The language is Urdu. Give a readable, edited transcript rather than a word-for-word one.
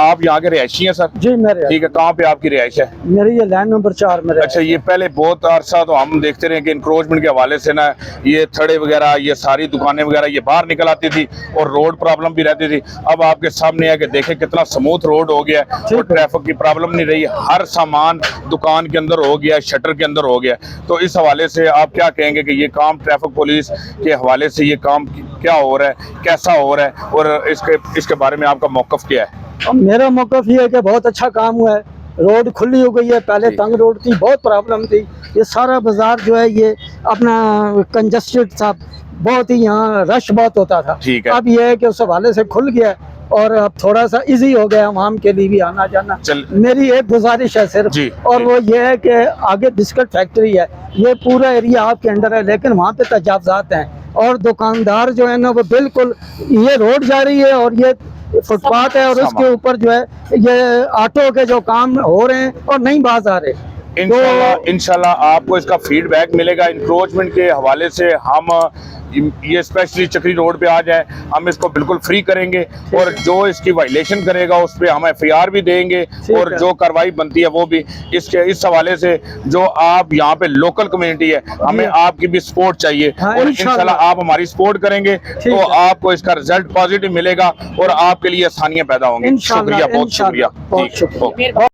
آپ یہاں کے رہائشی ہیں سر؟ جی میرے ٹھیک ہے، کہاں پہ آپ کی رہائش ہے؟ میری یہ لائن نمبر 4 میں اچھا، یہ پہلے بہت عرصہ تو ہم دیکھتے رہے کہ انکروچمنٹ کے حوالے سے نا یہ تھڑے وغیرہ، یہ ساری دکانیں وغیرہ یہ باہر نکل آتی تھی اور روڈ پرابلم بھی رہتی تھی. اب آپ کے سامنے ہے کہ دیکھیں کتنا سموتھ روڈ ہو گیا ہے اور ٹریفک کی پرابلم نہیں رہی. ہر سامان دکان کے اندر ہو گیا، شٹر کے اندر ہو گیا. تو اس حوالے سے آپ کیا کہیں گے کہ یہ کام ٹریفک پولیس کے حوالے سے یہ کام کیا ہو رہا ہے، کیسا ہو رہا ہے، اور اس کے بارے میں آپ کا موقف کیا ہے؟ میرا موقف یہ ہے کہ بہت اچھا کام ہوا ہے. روڈ کھلی ہو گئی ہے، پہلے تنگ روڈ تھی، بہت پرابلم تھی. یہ سارا بازار جو ہے یہ اپنا کنجسٹڈ تھا، بہت ہی یہاں رش بہت ہوتا تھا. ٹھیک ہے. اب یہ ہے کہ اس حوالے سے کھل گیا ہے اور اب تھوڑا سا ایزی ہو گیا عوام کے لیے بھی آنا جانا. میری ایک گزارش ہے صرف، اور وہ یہ ہے کہ آگے بسکٹ فیکٹری ہے، یہ پورا ایریا آپ کے انڈر ہے، لیکن وہاں پہ تجاوزات ہیں اور دکاندار جو ہے نا وہ بالکل، یہ روڈ جا رہی ہے اور یہ فٹ پاتھ ہے اور اس کے اوپر جو ہے یہ آٹو کے جو کام ہو رہے ہیں اور نہیں باز آ رہے. انشاءاللہ آپ کو اس کا فیڈ بیک ملے گا. انکروچمنٹ کے حوالے سے ہم یہ اسپیشلی چکری روڈ پہ آ جائیں، ہم اس کو بالکل فری کریں گے اور جو اس کی وائلیشن کرے گا اس پہ ہم FIR بھی دیں گے اور جو کارروائی بنتی ہے وہ بھی. اس حوالے سے جو آپ یہاں پہ لوکل کمیونٹی ہے، ہمیں آپ کی بھی سپورٹ چاہیے اور انشاءاللہ آپ ہماری سپورٹ کریں گے تو آپ کو اس کا رزلٹ پازیٹیو ملے گا اور آپ کے لیے آسانیاں پیدا ہوں گی. شکریہ، بہت شکریہ.